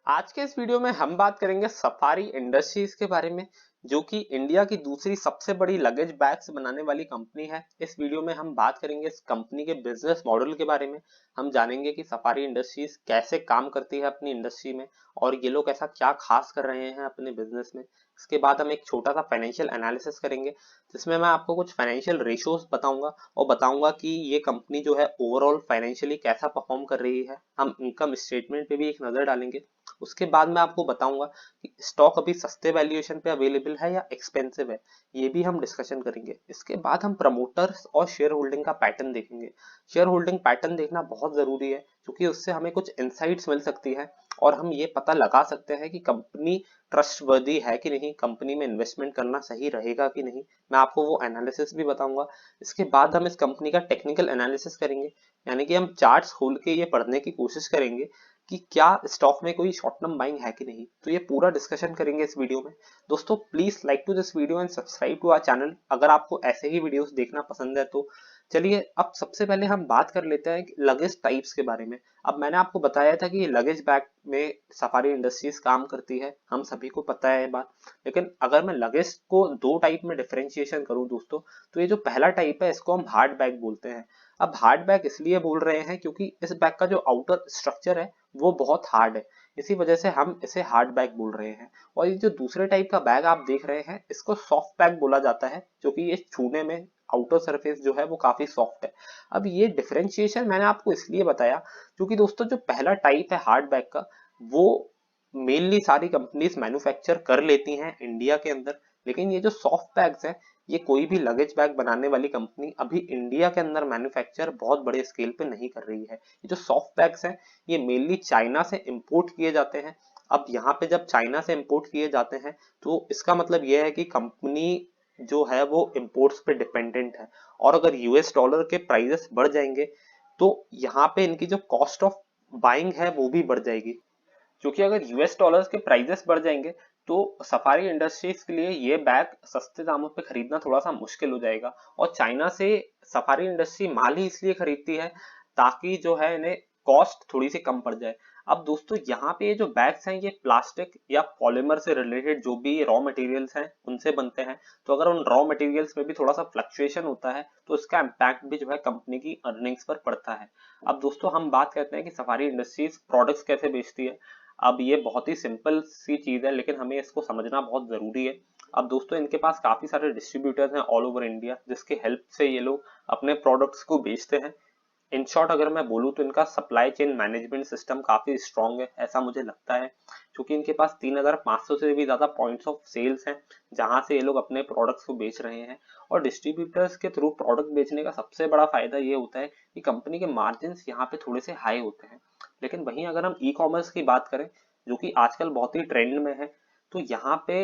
आज के इस वीडियो में हम बात करेंगे सफारी इंडस्ट्रीज के बारे में, जो कि इंडिया की दूसरी सबसे बड़ी लगेज बैग्स बनाने वाली कंपनी है। इस वीडियो में हम बात करेंगे इस कंपनी के बिजनेस मॉडल के बारे में। हम जानेंगे कि सफारी इंडस्ट्रीज कैसे काम करती है अपनी इंडस्ट्री में और ये लोग ऐसा क्या खास कर रहे हैं अपने बिजनेस में। इसके बाद हम एक छोटा सा फाइनेंशियल एनालिसिस करेंगे, जिसमें मैं आपको कुछ फाइनेंशियल रेशियोज बताऊंगा और बताऊंगा कि ये कंपनी जो है ओवरऑल फाइनेंशियली कैसा परफॉर्म कर रही है। हम इनकम स्टेटमेंट पे भी एक नजर डालेंगे। उसके बाद मैं आपको बताऊंगा कि स्टॉक अभी सस्ते वैल्यूएशन पे अवेलेबल है या एक्सपेंसिव है, ये भी हम डिस्कशन करेंगे। इसके बाद हम प्रमोटर्स और शेयर होल्डिंग का पैटर्न देखेंगे। शेयर होल्डिंग पैटर्न देखना बहुत जरूरी है, क्योंकि उससे हमें कुछ इंसाइट्स मिल सकती है और हम ये पता लगा सकते हैं कि कंपनी ट्रस्टवर्दी है कि नहीं, कंपनी में इन्वेस्टमेंट करना सही रहेगा कि नहीं। मैं आपको वो एनालिसिस भी बताऊंगा। इसके बाद हम इस कंपनी का टेक्निकल एनालिसिस करेंगे, यानी कि हम चार्ट्स खोल के ये पढ़ने की कोशिश करेंगे कि क्या स्टॉक में कोई शॉर्ट टर्म बाइंग है कि नहीं। तो ये पूरा डिस्कशन करेंगे इस वीडियो में। दोस्तों please like to this video and subscribe to our channel अगर आपको ऐसे ही वीडियोस देखना पसंद है तो। चलिए अब सबसे पहले हम बात कर लेते हैं लगेज टाइप्स के बारे में। अब मैंने आपको बताया था कि ये लगेज बैग में सफारी इंडस्ट्रीज काम करती है, हम सभी को पता है ये बात। लेकिन अगर मैं लगेज को दो टाइप में डिफरेंशिएशन करूं दोस्तों, तो ये जो पहला टाइप है इसको हम हार्ड बैग बोलते हैं। अब हार्ड बैग इसलिए बोल रहे हैं क्योंकि इस बैग का जो आउटर स्ट्रक्चर है वो बहुत हार्ड है, इसी वजह से हम इसे हार्ड बैग बोल रहे हैं। और ये जो दूसरे टाइप का बैग आप देख रहे हैं इसको सॉफ्ट बैग बोला जाता है, क्योंकि ये छूने में आउटर सरफेस जो है वो काफी सॉफ्ट है। अब ये डिफरेंशिएशन मैंने आपको इसलिए बताया क्योंकि दोस्तों जो पहला टाइप है हार्ड बैग का, वो मेनली सारी कंपनीज मैन्युफैक्चर कर लेती हैं इंडिया के अंदर। लेकिन ये जो सॉफ्ट बैग्स हैं, ये कोई भी लगेज बैग बनाने वाली कंपनी अभी इंडिया के अंदर मैन्युफैक्चर बहुत बड़े स्केल पे नहीं कर रही है। ये जो सॉफ्ट बैग्स हैं ये मेनली चाइना से इंपोर्ट किए जाते हैं। अब यहाँ पे जब चाइना से इंपोर्ट किए जाते हैं तो इसका मतलब ये है कि कंपनी जो है वो इंपोर्ट्स पे डिपेंडेंट है। और अगर यूएस डॉलर के प्राइसेस बढ़ जाएंगे तो यहाँ पे इनकी जो कॉस्ट ऑफ बाइंग है वो भी बढ़ जाएगी, क्योंकि अगर यूएस डॉलर्स के प्राइसेस बढ़ जाएंगे तो सफारी इंडस्ट्रीज के लिए ये बैग सस्ते दामों पे खरीदना थोड़ा सा मुश्किल हो जाएगा। और चाइना से सफारी इंडस्ट्री माल ही इसलिए खरीदती है ताकि जो है इन्हें कॉस्ट थोड़ी सी कम पड़ जाए। अब दोस्तों यहाँ पे ये जो बैग्स हैं ये प्लास्टिक या पॉलीमर से रिलेटेड जो भी रॉ मटेरियल्स हैं उनसे बनते हैं। तो अगर उन रॉ मटेरियल्स में भी थोड़ा सा फ्लक्चुएशन होता है तो इसका इम्पैक्ट भी जो है कंपनी की अर्निंग्स पर पड़ता है। अब दोस्तों हम बात करते हैं कि सफारी इंडस्ट्रीज प्रोडक्ट्स कैसे बेचती है। अब ये बहुत ही सिंपल सी चीज है लेकिन हमें इसको समझना बहुत जरूरी है। अब दोस्तों इनके पास काफी सारे डिस्ट्रीब्यूटर्स हैं ऑल ओवर इंडिया, जिसके हेल्प से ये लोग अपने प्रोडक्ट्स को बेचते हैं। इन शॉर्ट अगर मैं बोलूँ तो इनका सप्लाई चेन मैनेजमेंट सिस्टम काफी स्ट्रांग है, ऐसा मुझे लगता है, क्योंकि इनके पास 3,500 से भी ज्यादा पॉइंट्स ऑफ सेल्स हैं जहां से ये लोग अपने प्रोडक्ट्स को बेच रहे हैं। और डिस्ट्रीब्यूटर्स के थ्रू प्रोडक्ट बेचने का सबसे बड़ा फायदा ये होता है कि कंपनी के मार्जिन यहाँ पे थोड़े से हाई होते हैं। लेकिन वहीं अगर हम ई कॉमर्स की बात करें, जो कि आजकल बहुत ही ट्रेंड में है, तो यहाँ पे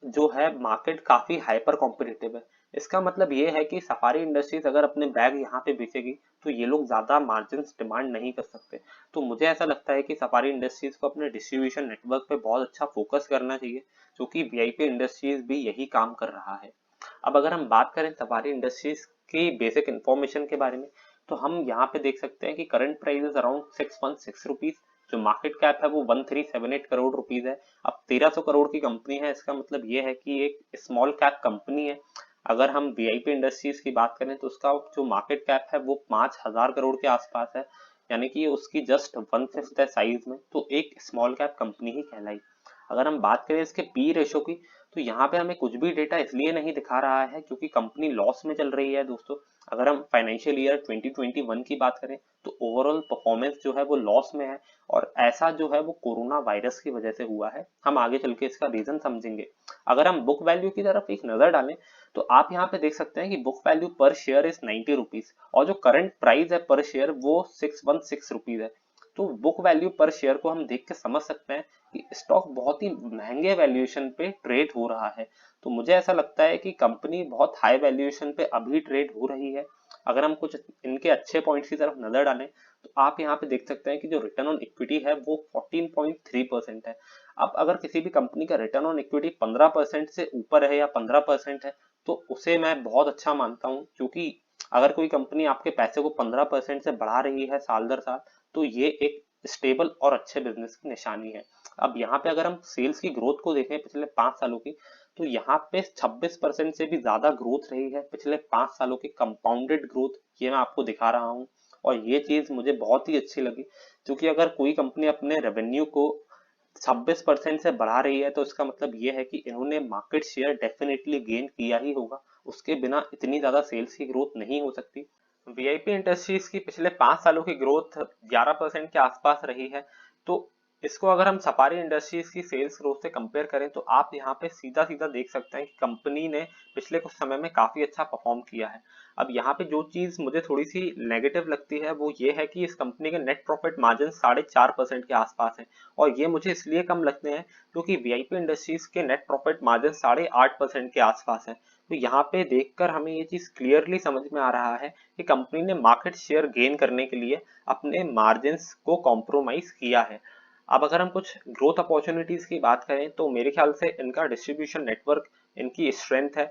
जो है मार्केट काफी हाइपर कॉम्पिटिटिव है। इसका मतलब ये है कि सफारी इंडस्ट्रीज अगर अपने बैग यहाँ पे बेचेगी तो ये लोग ज्यादा मार्जिन डिमांड नहीं कर सकते। तो मुझे ऐसा लगता है कि सफारी इंडस्ट्रीज को अपने डिस्ट्रीब्यूशन नेटवर्क पे बहुत अच्छा फोकस करना चाहिए, क्योंकि वीआईपी इंडस्ट्रीज भी यही काम कर रहा है। अब अगर हम बात करें सफारी इंडस्ट्रीज की बेसिक इंफॉर्मेशन के बारे में, तो हम यहाँ पे देख सकते हैं कि current price is around 616 rupees. जो मार्केट कैप है वो 1378 करोड़ रुपीज है। अब 1300 करोड़ की कंपनी है, इसका मतलब ये है कि एक स्मॉल कैप कंपनी है। अगर हम वीआईपी इंडस्ट्रीज की बात करें तो उसका जो मार्केट कैप है वो 5000 करोड़ के आसपास है, यानी कि उसकी जस्ट 1/5 है साइज में, तो एक स्मॉल कैप कंपनी ही कहलाई। अगर हम बात करें इसके पी रेशो की, तो यहाँ पे हमें कुछ भी डेटा इसलिए नहीं दिखा रहा है क्योंकि कंपनी लॉस में चल रही है दोस्तों। अगर हम फाइनेंशियल ईयर 2021 की बात करें तो ओवरऑल परफॉर्मेंस जो है वो लॉस में है, और ऐसा जो है वो कोरोना वायरस की वजह से हुआ है। हम आगे चल के इसका रीजन समझेंगे। अगर हम बुक वैल्यू की तरफ एक नजर डालें तो आप यहाँ पे देख सकते हैं कि बुक वैल्यू पर शेयर इज 90 रुपीज और जो करंट प्राइस है पर शेयर वो 616 रुपीज है। तो बुक वैल्यू पर शेयर को हम देख के समझ सकते हैं कि स्टॉक बहुत ही महंगे वैल्यूएशन पे ट्रेड हो रहा है। तो मुझे ऐसा लगता है कि कंपनी बहुत हाई वैल्यूएशन पे अभी ट्रेड हो रही है। अगर हम कुछ इनके अच्छे पॉइंट्स की तरफ नजर डालें तो आप यहाँ पे देख सकते हैं कि जो रिटर्न ऑन इक्विटी है वो 14.3% है। अब अगर किसी भी कंपनी का रिटर्न ऑन इक्विटी 15% से ऊपर है या 15% है तो उसे मैं बहुत अच्छा मानता हूँ, क्योंकि अगर कोई कंपनी आपके पैसे को 15% से बढ़ा रही है साल दर साल तो ये एक स्टेबल और अच्छे बिजनेस की निशानी है। अब यहाँ पे अगर हम सेल्स की ग्रोथ को देखें पिछले 5 सालों की, तो यहाँ पे 26% से भी ज्यादा ग्रोथ रही है पिछले 5 सालों की कंपाउंडेड ग्रोथ, ये मैं आपको दिखा रहा हूँ। और ये चीज मुझे बहुत ही अच्छी लगी, क्योंकि अगर कोई कंपनी अपने रेवेन्यू को 26% से बढ़ा रही है तो इसका मतलब ये है कि इन्होंने मार्केट शेयर डेफिनेटली गेन किया ही होगा, उसके बिना इतनी ज्यादा सेल्स की ग्रोथ नहीं हो सकती। वीआईपी इंडस्ट्रीज की पिछले 5 सालों की ग्रोथ 11% के आसपास रही है। तो इसको अगर हम सफारी इंडस्ट्रीज की सेल्स ग्रोथ से कंपेयर करें तो आप यहाँ पे सीधा सीधा देख सकते हैं कि कंपनी ने पिछले कुछ समय में काफी अच्छा परफॉर्म किया है। अब यहाँ पे जो चीज मुझे थोड़ी सी नेगेटिव लगती है वो ये है कि इस कंपनी के नेट प्रॉफिट मार्जिन 4.5% के आसपास है। और ये मुझे इसलिए कम लगते हैं क्योंकि वीआईपी इंडस्ट्रीज के नेट प्रॉफिट मार्जिन 8.5% के आसपास है। तो यहाँ पे देखकर हमें ये चीज क्लियरली समझ में आ रहा है कि कंपनी ने मार्केट शेयर गेन करने के लिए अपने मार्जिन्स को कॉम्प्रोमाइज किया है। अब अगर हम कुछ ग्रोथ अपॉर्चुनिटीज की बात करें तो मेरे ख्याल से इनका डिस्ट्रीब्यूशन नेटवर्क, इनकी स्ट्रेंथ है।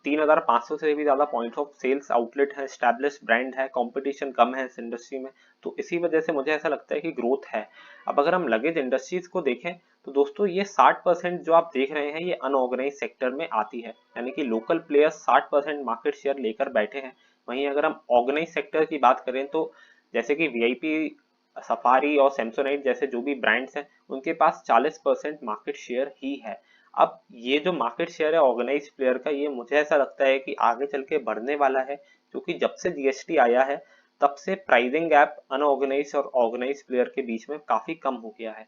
3,500 से भी ज्यादा पॉइंट ऑफ सेल्स आउटलेट है, स्टैब्लिश ब्रांड है, कंपटीशन कम है इस इंडस्ट्री में, तो इसी वजह से मुझे ऐसा लगता है कि ग्रोथ है। अब अगर हम लगेज इंडस्ट्रीज को देखें तो दोस्तों ये 60% जो आप देख रहे हैं ये अनऑर्गेनाइज सेक्टर में आती है, यानी कि लोकल प्लेयर्स 60% मार्केट शेयर लेकर बैठे हैं। वहीं अगर हम ऑर्गेनाइज सेक्टर की बात करें तो जैसे कि वीआईपी, सफारी और सैमसोनाइट जैसे जो भी ब्रांड्स हैं उनके पास 40% मार्केट शेयर ही है। अब ये जो मार्केट शेयर है ऑर्गेनाइज प्लेयर का, ये मुझे ऐसा लगता है कि आगे चल के बढ़ने वाला है, क्योंकि जब से जीएसटी आया है तब से प्राइसिंग गैप अनऑर्गेनाइज और ऑर्गेनाइज प्लेयर के बीच में काफी कम हो गया है।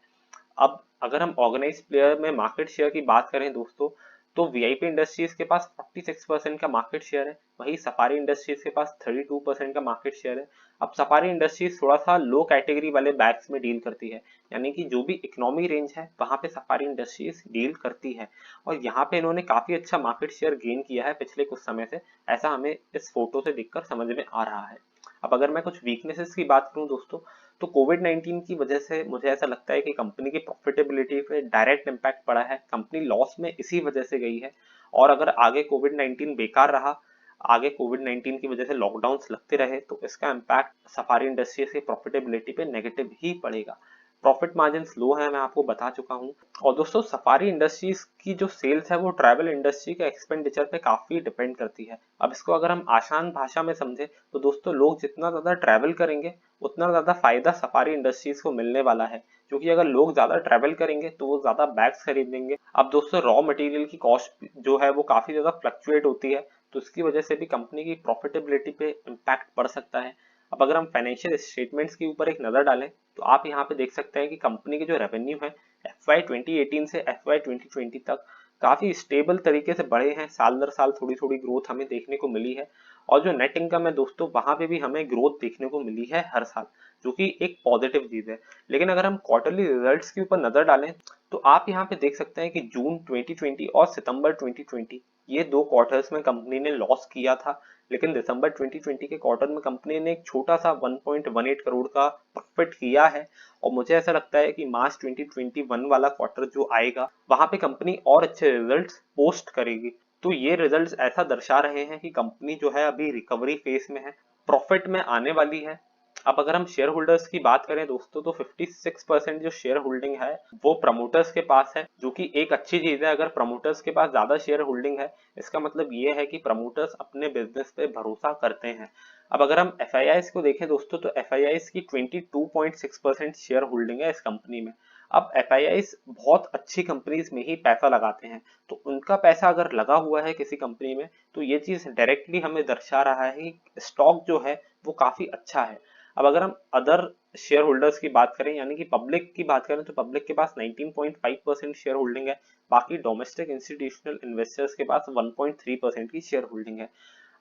अब अगर हम ऑर्गेनाइज प्लेयर में मार्केट शेयर की बात करें दोस्तों, तो वीआईपी इंडस्ट्रीज के पास 46% का मार्केट शेयर है, वहीं सफारी इंडस्ट्रीज के पास 32% का मार्केट शेयर है। अब सफारी इंडस्ट्रीज थोड़ा सा लो कैटेगरी वाले बैग्स में डील करती है, यानी कि जो भी इकोनॉमी रेंज है वहां पे सफारी इंडस्ट्रीज डील करती है, और यहाँ पे इन्होंने काफी अच्छा मार्केट शेयर गेन किया है पिछले कुछ समय से, ऐसा हमें इस फोटो से दिखकर समझ में आ रहा है। अब अगर मैं कुछ वीकनेसेस की बात करूं दोस्तों, तो कोविड 19 की वजह से मुझे ऐसा लगता है कि कंपनी की प्रॉफिटेबिलिटी पे डायरेक्ट इम्पैक्ट पड़ा है, कंपनी लॉस में इसी वजह से गई है। और अगर आगे कोविड 19 बेकार रहा, आगे कोविड 19 की वजह से लॉकडाउन्स लगते रहे, तो इसका इम्पैक्ट सफारी इंडस्ट्री की प्रॉफिटेबिलिटी पे नेगेटिव ही पड़ेगा। प्रॉफिट मार्जिन लो है, मैं आपको बता चुका हूँ। और दोस्तों सफारी इंडस्ट्रीज की जो सेल्स है वो ट्रैवल इंडस्ट्री के एक्सपेंडिचर पे काफी डिपेंड करती है। अब इसको अगर हम आसान भाषा में समझे तो दोस्तों लोग जितना ज्यादा ट्रैवल करेंगे उतना ज्यादा फायदा सफारी इंडस्ट्रीज को मिलने वाला है, क्योंकि अगर लोग ज्यादा ट्रैवल करेंगे तो वो ज्यादा बैग्स खरीदेंगे। अब दोस्तों रॉ मटेरियल की कॉस्ट जो है वो काफी ज्यादा फ्लक्चुएट होती है, तो इसकी वजह से भी कंपनी की प्रॉफिटेबिलिटी पे इम्पैक्ट पड़ सकता है। अब अगर हम फाइनेंशियल स्टेटमेंट्स के ऊपर एक नजर डालें तो आप यहाँ पे देख सकते हैं कि कंपनी के जो रेवेन्यू है FY 2018 से FY 2020 तक काफी स्टेबल तरीके से बढ़े हैं, साल दर साल थोड़ी थोड़ी ग्रोथ हमें देखने को मिली है। और जो नेट इनकम है दोस्तों वहां पे भी हमें ग्रोथ देखने को मिली है हर साल, जो कि एक पॉजिटिव चीज है। लेकिन अगर हम क्वार्टरली रिजल्ट्स के ऊपर नजर डालें तो आप यहाँ पे देख सकते हैं कि जून 2020 और सितंबर 2020 ये 2 क्वार्टर्स में कंपनी ने लॉस किया था, लेकिन दिसंबर 2020 के क्वार्टर में कंपनी ने एक छोटा सा 1.18 करोड़ का प्रॉफिट किया है। और मुझे ऐसा लगता है कि मार्च 2021 वाला क्वार्टर जो आएगा वहां पे कंपनी और अच्छे रिजल्ट्स पोस्ट करेगी। तो ये रिजल्ट्स ऐसा दर्शा रहे हैं कि कंपनी जो है अभी रिकवरी फेज में है, प्रॉफिट में आने वाली है। अब अगर हम शेयर होल्डर्स की बात करें दोस्तों तो 56% जो शेयर होल्डिंग है वो प्रमोटर्स के पास है, जो कि एक अच्छी चीज है। अगर प्रमोटर्स के पास ज्यादा शेयर होल्डिंग है इसका मतलब ये है कि प्रमोटर्स अपने बिजनेस पे भरोसा करते हैं। अब अगर हम एफआईआईस को देखें दोस्तों तो एफआईआईस की 22.6% शेयर होल्डिंग है इस कंपनी में। अब एफआईआईस बहुत अच्छी कंपनीज में ही पैसा लगाते हैं, तो उनका पैसा अगर लगा हुआ है किसी कंपनी में तो ये चीज डायरेक्टली हमें दर्शा रहा है कि स्टॉक जो है वो काफी अच्छा है। अब अगर हम अदर शेयर होल्डर्स की बात करें यानी कि पब्लिक की बात करें तो पब्लिक के पास 19.5% शेयर होल्डिंग है, बाकी डोमेस्टिक इंस्टीट्यूशनल इन्वेस्टर्स के पास 1.3% की शेयर होल्डिंग है।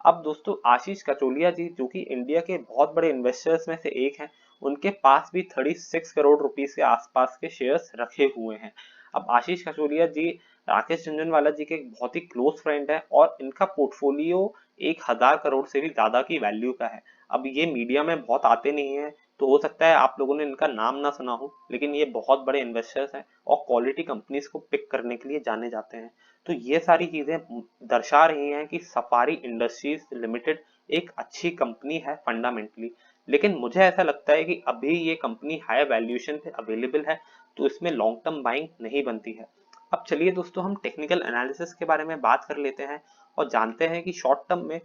अब दोस्तों आशीष कचोलिया जी जो कि इंडिया के बहुत बड़े इन्वेस्टर्स में से एक हैं, उनके पास भी 36 करोड़ रुपीस के आसपास के शेयर्स रखे हुए हैं। अब आशीष कचोलिया जी राकेश झुनझुनवाला जी के एक बहुत ही क्लोज फ्रेंड है और इनका पोर्टफोलियो 1,000 करोड़ से भी ज्यादा की वैल्यू का है। अब ये मीडिया में बहुत आते नहीं है तो हो सकता है आप लोगों ने इनका नाम ना सुना हो, लेकिन ये बहुत बड़े इन्वेस्टर्स हैं और क्वालिटी कंपनीज को पिक करने के लिए जाने जाते हैं। तो ये सारी चीजें दर्शा रही हैं कि सफारी इंडस्ट्रीज लिमिटेड एक अच्छी कंपनी है फंडामेंटली। लेकिन मुझे ऐसा लगता है कि अभी ये कंपनी हाई वैल्यूएशन पे अवेलेबल है, तो इसमें लॉन्ग टर्म बाइंग नहीं बनती है। अब चलिए दोस्तों, हम टेक्निकल एनालिसिस के बारे में बात कर लेते हैं और जानते हैं कि शॉर्ट टर्म में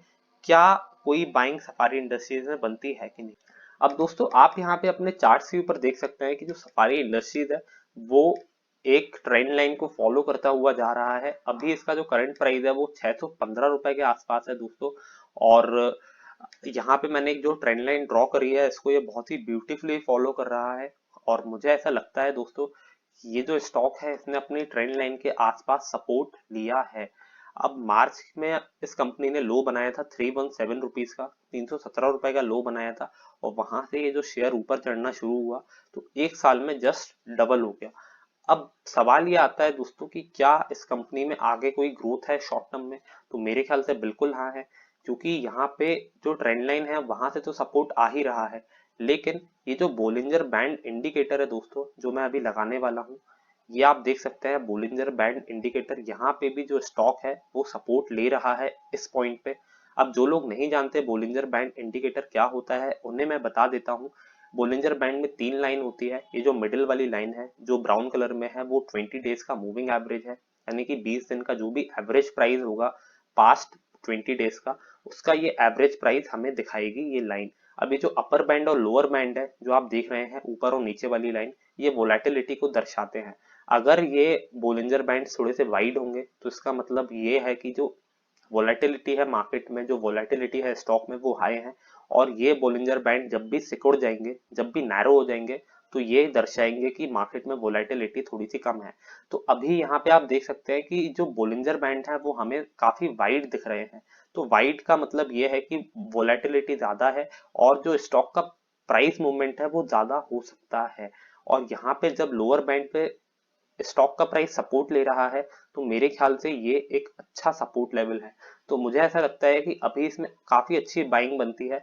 क्या कोई बाइंग सफारी इंडस्ट्रीज में बनती है कि नहीं। अब दोस्तों, आप यहाँ पे अपने चार्ट के ऊपर देख सकते हैं कि जो सफारी इंडस्ट्रीज है वो एक ट्रेंड लाइन को फॉलो करता हुआ जा रहा है। अभी इसका जो करंट प्राइस है वो 615 रुपए के आसपास है दोस्तों। और यहाँ पे मैंने एक जो ट्रेंड लाइन ड्रॉ करी है, इसको ये बहुत ही ब्यूटीफुली फॉलो कर रहा है। और मुझे ऐसा लगता है दोस्तों, ये जो स्टॉक है इसने अपनी ट्रेंड लाइन के आसपास सपोर्ट लिया है। अब मार्च में इस कंपनी ने लो बनाया था 317 रुपीज का, 317 रुपए का लो बनाया था। और वहां से ये जो शेयर ऊपर चढ़ना शुरू हुआ तो एक साल में जस्ट डबल हो गया। अब सवाल ये आता है दोस्तों कि क्या इस कंपनी में आगे कोई ग्रोथ है शॉर्ट टर्म में? तो मेरे ख्याल से बिल्कुल हाँ है, क्योंकि यहाँ पे जो ट्रेंड लाइन है वहां से तो सपोर्ट आ ही रहा है। लेकिन ये जो बोलिंजर बैंड इंडिकेटर है दोस्तों, जो मैं अभी लगाने वाला हूँ, ये आप देख सकते हैं बोलिंजर बैंड इंडिकेटर, यहाँ पे भी जो स्टॉक है वो सपोर्ट ले रहा है इस पॉइंट पे। अब जो लोग नहीं जानते बोलिंजर बैंड इंडिकेटर क्या होता है, उन्हें मैं बता देता हूँ। बोलिंजर बैंड में 3 लाइन होती है। ये जो मिडिल वाली लाइन है जो ब्राउन कलर में है, वो 20 डेज का मूविंग एवरेज है, यानी कि 20 दिन का जो भी एवरेज प्राइस होगा पास्ट 20 डेज का, उसका ये एवरेज प्राइस हमें दिखाएगी ये लाइन। अभी जो अपर बैंड और लोअर बैंड है जो आप देख रहे हैं ऊपर और नीचे वाली लाइन, ये वोलेटिलिटी को दर्शाते हैं। अगर ये बोलिंजर बैंड थोड़े से वाइड होंगे तो इसका मतलब ये है कि जो वोलेटिलिटी है मार्केट में, जो वोलेटिलिटी है स्टॉक में, वो हाई है। और ये बोलिंजर बैंड जब भी सिकुड़ जाएंगे, जब भी नैरो हो जाएंगे, तो ये दर्शाएंगे कि मार्केट में वोलेटिलिटी थोड़ी सी कम है। तो अभी यहाँ पे आप देख सकते हैं कि जो बोलिंजर बैंड है वो हमें काफी वाइड दिख रहे हैं। तो वाइड का मतलब ये है कि वोलेटिलिटी ज्यादा है और जो स्टॉक का प्राइस मूवमेंट है वो ज्यादा हो सकता है। और यहाँ पे जब लोअर बैंड पे स्टॉक का प्राइस सपोर्ट ले रहा है, तो मेरे ख्याल से ये एक अच्छा सपोर्ट लेवल है। तो मुझे ऐसा लगता है कि अभी इसमें काफी अच्छी बाइंग बनती है।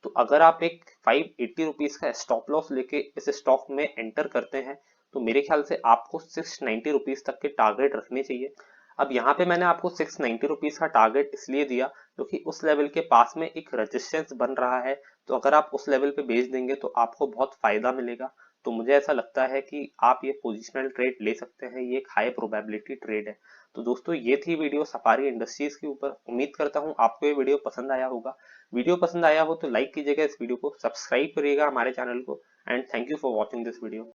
तो अगर आप एक 580 रुपीज का स्टॉप लॉस लेके इस स्टॉक में एंटर करते हैं, तो मेरे ख्याल से आपको 690 रुपीज तक के टारगेट रखने चाहिए। अब यहाँ पे मैंने आपको 690 रुपीज का टारगेट इसलिए दिया क्योंकि उस लेवल के पास में एक रेजिस्टेंस बन रहा है। तो अगर आप उस लेवल पे बेच देंगे तो आपको बहुत फायदा मिलेगा। तो मुझे ऐसा लगता है कि आप ये पोजिशनल ट्रेड ले सकते हैं, ये एक हाई प्रोबेबिलिटी ट्रेड है। तो दोस्तों, ये थी वीडियो सफारी इंडस्ट्रीज के ऊपर। उम्मीद करता हूँ आपको ये वीडियो पसंद आया होगा। वीडियो पसंद आया हो तो लाइक कीजिएगा इस वीडियो को, सब्सक्राइब करिएगा हमारे चैनल को, and thank you for watching this video.